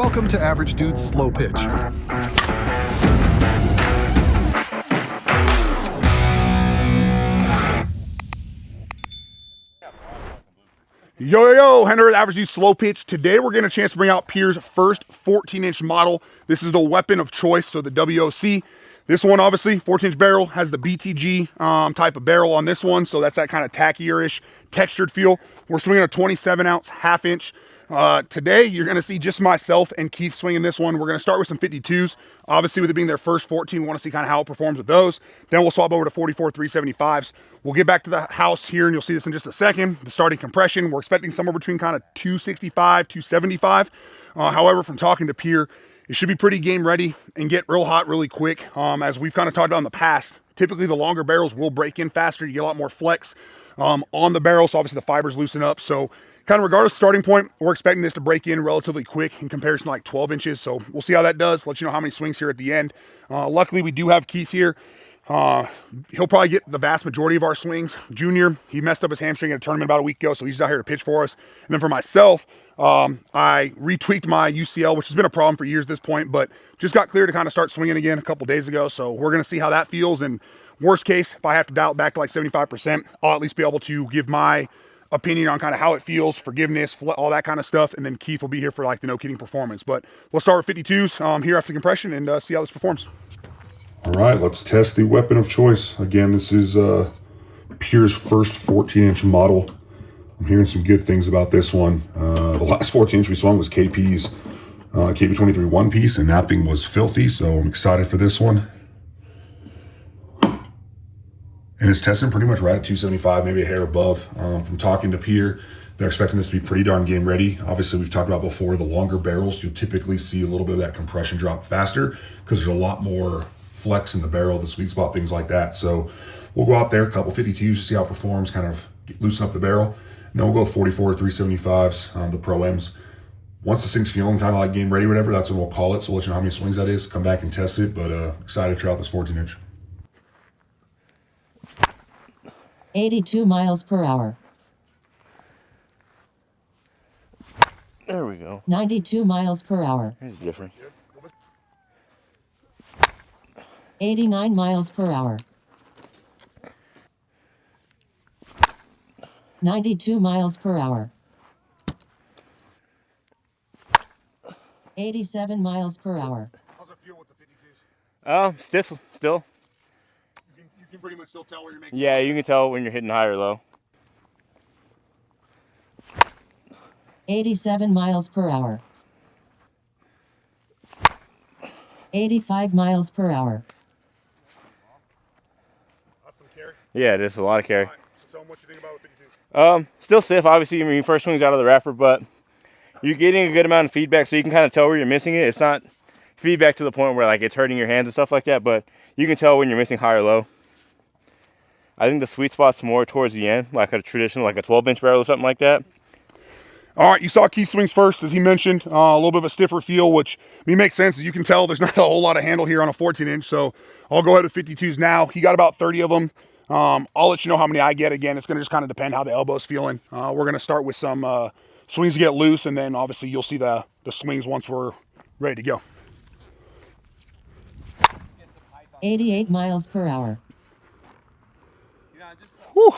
Welcome to Average Dude's Slow Pitch. Yo, Henry with Average Dude's Slow Pitch. Today we're getting a chance to bring out Pure's first 14-inch model. This is the weapon of choice, so the WOC. This one, obviously, 14-inch barrel, has the BTG type of barrel on this one, so that's that kind of tackier-ish textured feel. We're swinging a 27-ounce half-inch. Today, you're going to see just myself and Keith swinging this one. We're going to start with some 52s. Obviously, with it being their first 14, we want to see kind of how it performs with those. Then we'll swap over to 44 375s. We'll get back to the house here, and you'll see this in just a second. The starting compression, we're expecting somewhere between kind of 265, 275. However, from talking to Pure, it should be pretty game ready and get real hot really quick. As we've kind of talked about in the past, typically the longer barrels will break in faster. You get a lot more flex on the barrel, so obviously the fibers loosen up. So kind of regardless of starting point, we're expecting this to break in relatively quick in comparison to like 12 inches. So we'll see how that does. Let you know how many swings here at the end. Luckily, we do have Keith here. He'll probably get the vast majority of our swings. Junior, he messed up his hamstring at a tournament about a week ago, so he's out here to pitch for us. And then for myself, I retweaked my UCL, which has been a problem for years at this point, but just got clear to kind of start swinging again a couple days ago. So we're going to see how that feels. And worst case, if I have to dial it back to like 75%, I'll at least be able to give my opinion on kind of how it feels, forgiveness, all that kind of stuff. And then Keith will be here for like the no-kidding performance. But let's start with 52s here after the compression and see how this performs. All right, let's test the weapon of choice. Again, this is Pure's first 14-inch model. I'm hearing some good things about this one. The last 14-inch we swung was KP's KP23 one-piece, and that thing was filthy, so I'm excited for this one. And it's testing pretty much right at 275, maybe a hair above. From talking to Pure, they're expecting this to be pretty darn game ready. Obviously, we've talked about before, the longer barrels, you'll typically see a little bit of that compression drop faster because there's a lot more flex in the barrel, the sweet spot, things like that. So we'll go out there, a couple 52s to see how it performs, kind of loosen up the barrel. And then we'll go 44 375s, the Pro M's. Once this thing's feeling kind of like game ready, whatever, that's when we'll call it. So we'll let you know how many swings that is, come back and test it. But excited to try out this 14-inch. 82 miles per hour. There we go. 92 miles per hour. It's different. 89 miles per hour. 92 miles per hour. 87 miles per hour. How's it feel with the 52s? Stiff still. You can pretty much still tell where you're making. Yeah, you can tell when you're hitting high or low. 87 miles per hour. 85 miles per hour. That's some carry. Yeah, it is a lot of carry. All right, so tell them what you think about with 52s. Still stiff, obviously, when your first swing's out of the wrapper, but you're getting a good amount of feedback, so you can kind of tell where you're missing it. It's not feedback to the point where like it's hurting your hands and stuff like that, but you can tell when you're missing high or low. I think the sweet spot's more towards the end, like a traditional, like a 12-inch barrel or something like that. All right, you saw Keith swings first, as he mentioned. A little bit of a stiffer feel, which makes sense. As you can tell, there's not a whole lot of handle here on a 14-inch, so I'll go ahead with 52s now. He got about 30 of them. I'll let you know how many I get. Again, it's going to just kind of depend how the elbow's feeling. We're going to start with some swings to get loose, and then obviously you'll see the swings once we're ready to go. 88 miles per hour. Whew.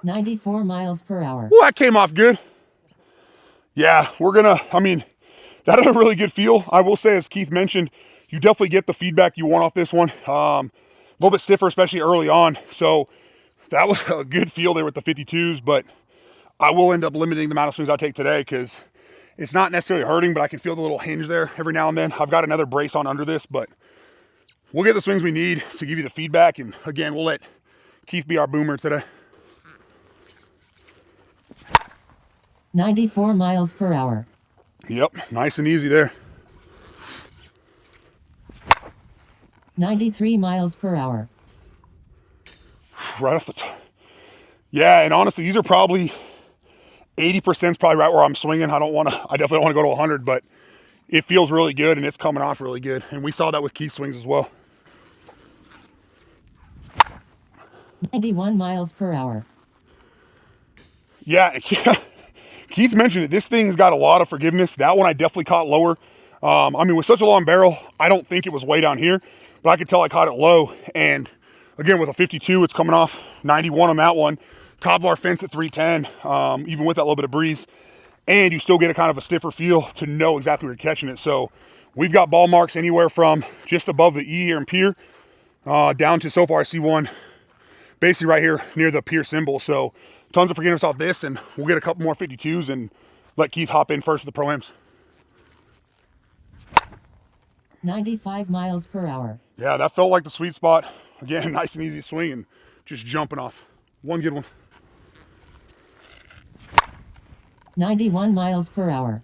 94 miles per hour. Well, that came off good. Yeah, that had a really good feel. I will say, as Keith mentioned, you definitely get the feedback you want off this one. A little bit stiffer, especially early on. So that was a good feel there with the 52s, but I will end up limiting the amount of swings I take today because it's not necessarily hurting, but I can feel the little hinge there every now and then. I've got another brace on under this, but we'll get the swings we need to give you the feedback. And again, we'll let Keith be our boomer today. 94 miles per hour. Yep, nice and easy there. 93 miles per hour. Right off the top. Yeah, and honestly, these are probably 80% is probably right where I'm swinging. I definitely don't want to go to 100, but it feels really good and it's coming off really good. And we saw that with Keith swings as well. 91 miles per hour. Yeah, Keith mentioned it. This thing's got a lot of forgiveness. That one I definitely caught lower. I mean, with such a long barrel, I don't think it was way down here, but I could tell I caught it low. And again, with a 52, it's coming off 91 on that one. Top of our fence at 310, even with that little bit of breeze. And you still get a kind of a stiffer feel to know exactly where you're catching it. So we've got ball marks anywhere from just above the E here in Pier down to, so far I see one basically right here near the Pier symbol. So tons of forgiveness off this, and we'll get a couple more 52s and let Keith hop in first with the Pro-Ams. 95 miles per hour. Yeah, that felt like the sweet spot. Again, nice and easy swing and just jumping off. One good one. 91 miles per hour.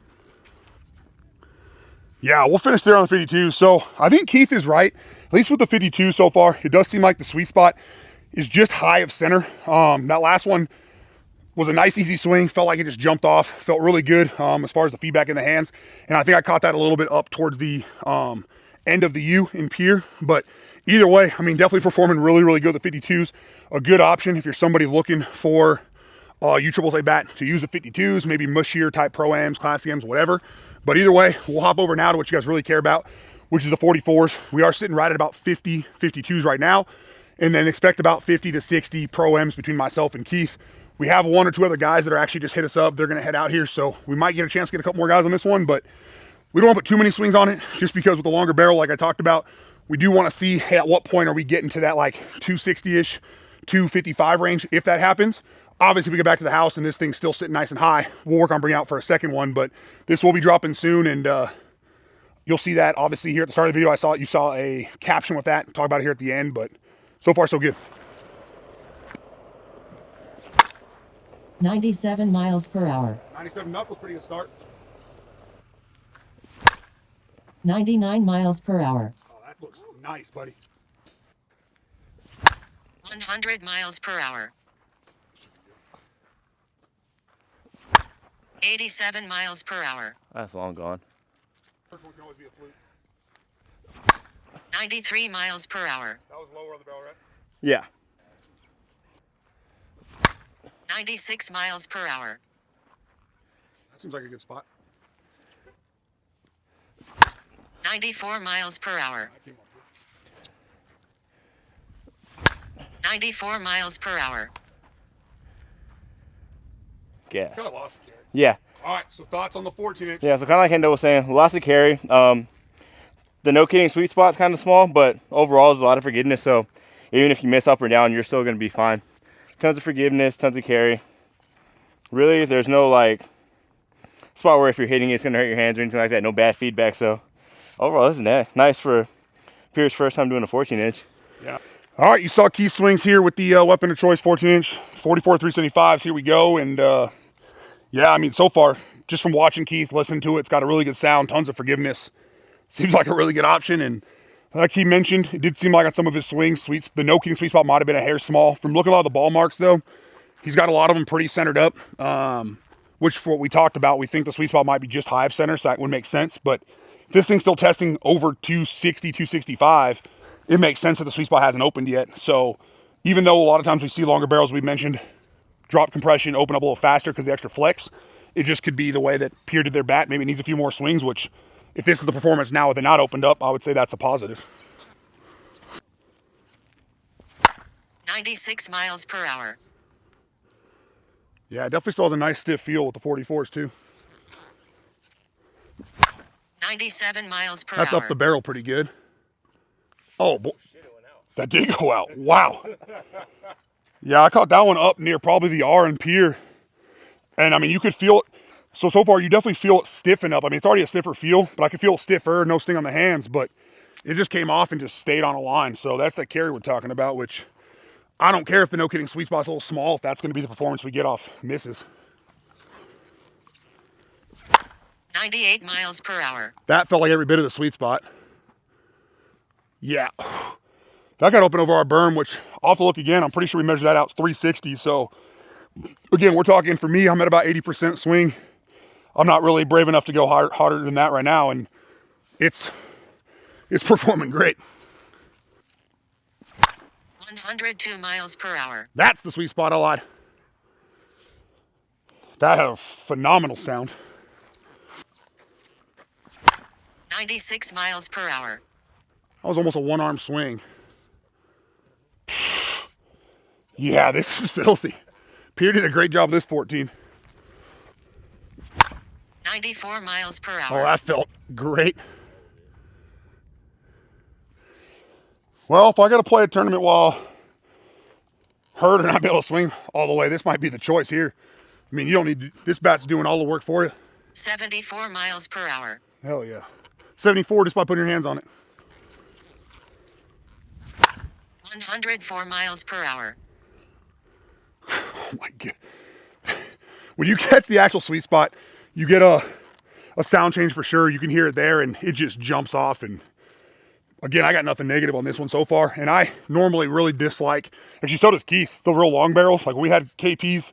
Yeah, we'll finish there on the 52. So I think Keith is right, at least with the 52 so far. It does seem like the sweet spot is just high of center. That last one was a nice easy swing. Felt like it just jumped off. Felt really good as far as the feedback in the hands. And I think I caught that a little bit up towards the end of the U in Pier. But either way, I mean, definitely performing really, really good. The 52's a good option if you're somebody looking for USSSA bat to use the 52s, maybe mushier type Pro-Ams, Classic M's, whatever. But either way, we'll hop over now to what you guys really care about, which is the 44s. We are sitting right at about 50 52s right now, and then expect about 50 to 60 Pro-Ams between myself and Keith. We have one or two other guys that are actually just hit us up. They're going to head out here, so we might get a chance to get a couple more guys on this one, but we don't want to put too many swings on it, just because with the longer barrel, like I talked about, we do want to see, hey, at what point are we getting to that like 260-ish, 255 range, if that happens. Obviously, if we get back to the house and this thing's still sitting nice and high, we'll work on bringing out for a second one, but this will be dropping soon, and you'll see that obviously here at the start of the video. You saw a caption with that. Talk about it here at the end, but so far so good. 97 miles per hour. 97 knuckles, pretty good start. 99 miles per hour. Oh, that looks nice, buddy. 100 miles per hour. 87 miles per hour. That's long gone. First one can always be a fluke. 93 miles per hour. That was lower on the barrel, right? Yeah. 96 miles per hour. That seems like a good spot. 94 miles per hour. 94 miles per hour. Gas. It's got lots of carry. Yeah. All right, so thoughts on the 14-inch? Yeah, so kind of like Hendo was saying, lots of carry. The no kidding sweet spot's kind of small, but overall there's a lot of forgiveness, so even if you miss up or down, you're still going to be fine. Tons of forgiveness, tons of carry. Really, there's no like spot where if you're hitting it, it's going to hurt your hands or anything like that. No bad feedback, so overall this is nice for Pierre's first time doing a 14-inch. Yeah. All right, you saw Keith swings here with the weapon of choice 14-inch, 44 375s. Here we go, and yeah, I mean, so far, just from watching Keith, listening to it, it's got a really good sound, tons of forgiveness. Seems like a really good option, and like he mentioned, it did seem like on some of his swings, the no-kidding sweet spot might have been a hair small. From looking at all the ball marks, though, he's got a lot of them pretty centered up, which for what we talked about, we think the sweet spot might be just high of center, so that would make sense. But if this thing's still testing over 260, 265, it makes sense that the sweet spot hasn't opened yet. So even though a lot of times we see longer barrels, we mentioned drop compression, open up a little faster because the extra flex, it just could be the way that Pierre did their bat. Maybe it needs a few more swings, which if this is the performance now with it not opened up, I would say that's a positive. 96 miles per hour. Yeah, it definitely still has a nice stiff feel with the 44s too. 97 miles per That's hour. up the barrel pretty good. Oh, boy. That did go out. Wow. Yeah, I caught that one up near probably the R and Pier. And I mean, you could feel it. So far, you definitely feel it stiffen up. I mean, it's already a stiffer feel, but I could feel it stiffer, no sting on the hands, but it just came off and just stayed on a line. So that's that carry we're talking about, which I don't care if the no-kidding sweet spot's a little small, if that's going to be the performance we get off misses. 98 miles per hour. That felt like every bit of the sweet spot. Yeah. That got open over our berm, which off the look again, I'm pretty sure we measured that out 360. So again, we're talking, for me, I'm at about 80% swing. I'm not really brave enough to go harder than that right now, and it's performing great. 102 miles per hour. That's the sweet spot a lot. That had a phenomenal sound. 96 miles per hour. That was almost a one-arm swing. Yeah, this is filthy. Pierre did a great job with this 14. 94 miles per Oh, hour. that felt great. Well, if I got to play a tournament while hurt and not be able to swing all the way, this might be the choice here. I mean, you don't need, this bat's doing all the work for you. 74 miles per hour. Hell yeah. 74 just by putting your hands on it. 104 miles per hour. Oh my God. When you catch the actual sweet spot, you get a sound change for sure. You can hear it there and it just jumps off. And again, I got nothing negative on this one so far. And I normally really dislike, actually so does Keith, the real long barrels. Like when we had KP's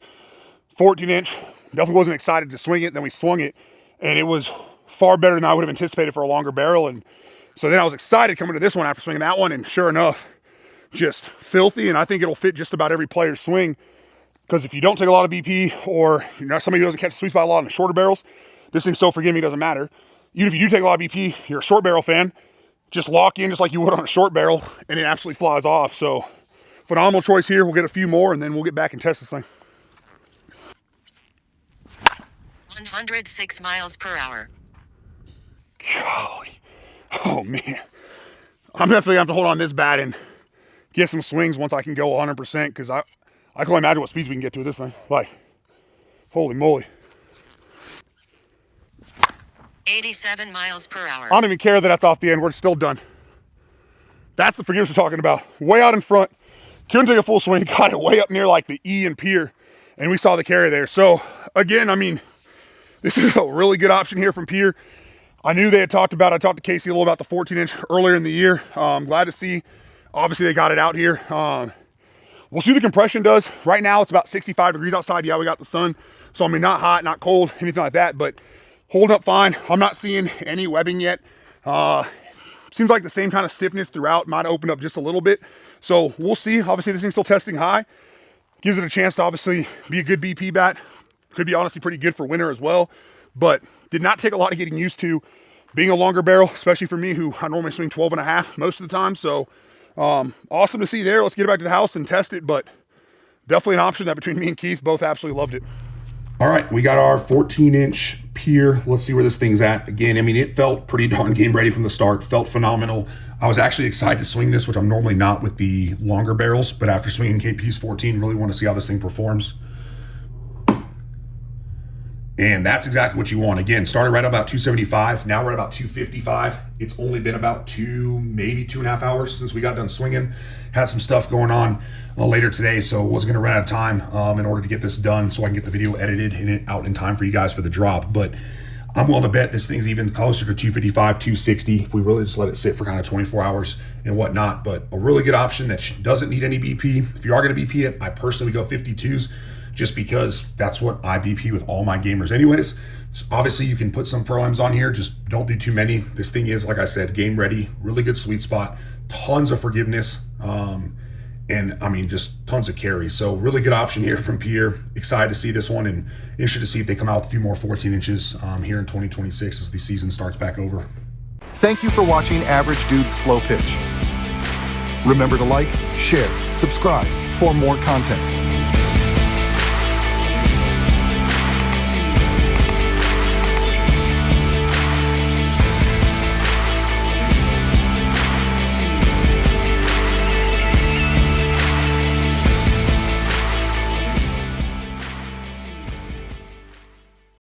14 inch, definitely wasn't excited to swing it. Then we swung it and it was far better than I would have anticipated for a longer barrel. And so then I was excited coming to this one after swinging that one. And sure enough, just filthy. And I think it'll fit just about every player's swing. Because if you don't take a lot of BP or you're not somebody who doesn't catch the sweet spot a lot on the shorter barrels, this thing's so forgiving, it doesn't matter. Even if you do take a lot of BP, you're a short barrel fan, just lock in just like you would on a short barrel and it absolutely flies off. So phenomenal choice here. We'll get a few more and then we'll get back and test this thing. 106 miles per hour. Golly. Oh man. I'm definitely gonna have to hold on this bat and get some swings once I can go 100% because I can only imagine what speeds we can get to with this thing. Like, holy moly. 87 miles per hour. I don't even care that that's off the end. We're still done. That's the forgiveness we're talking about. Way out in front. Couldn't take a full swing. Got it way up near like the E and Pier. And we saw the carry there. So, again, I mean, this is a really good option here from Pier. I knew they had talked about, I talked to Casey a little about the 14 inch earlier in the year. I'm glad to see, obviously they got it out here. We'll see what the compression does. Right now it's about 65 degrees outside. Yeah, we got the sun. So I mean, not hot, not cold, anything like that, but holding up fine. I'm not seeing any webbing yet. Seems like the same kind of stiffness throughout. Might open up just a little bit. So we'll see. Obviously this thing's still testing high. Gives it a chance to obviously be a good BP bat. Could be honestly pretty good for winter as well. But did not take a lot of getting used to being a longer barrel, especially for me who I normally swing 12 and a half most of the time. So awesome to see there. Let's get it back to the house and test it, but definitely an option that between me and Keith both absolutely loved it. All right, we got our 14-inch Pier. Let's see where this thing's at. Again, I mean, it felt pretty darn game ready from the start. Felt phenomenal. I was actually excited to swing this, which I'm normally not with the longer barrels, but after swinging KP's 14, really want to see how this thing performs. And that's exactly what you want. Again, started right about 275. Now we're at about 255. It's only been about maybe 2.5 hours since we got done swinging. Had some stuff going on later today, so wasn't going to run out of time in order to get this done so I can get the video edited and out in time for you guys for the drop. But I'm willing to bet this thing's even closer to 255, 260 if we really just let it sit for kind of 24 hours and whatnot. But a really good option that doesn't need any BP. If you are going to BP it, I personally would go 52s. Just because that's what I BP with all my gamers anyways. So obviously you can put some Pro-Ams on here, just don't do too many. This thing is, like I said, game ready, really good sweet spot, tons of forgiveness, and I mean, just tons of carry. So really good option here from Pierre. Excited to see this one and interested to see if they come out with a few more 14 inches here in 2026 as the season starts back over. Thank you for watching Average Dude's Slow Pitch. Remember to like, share, subscribe for more content.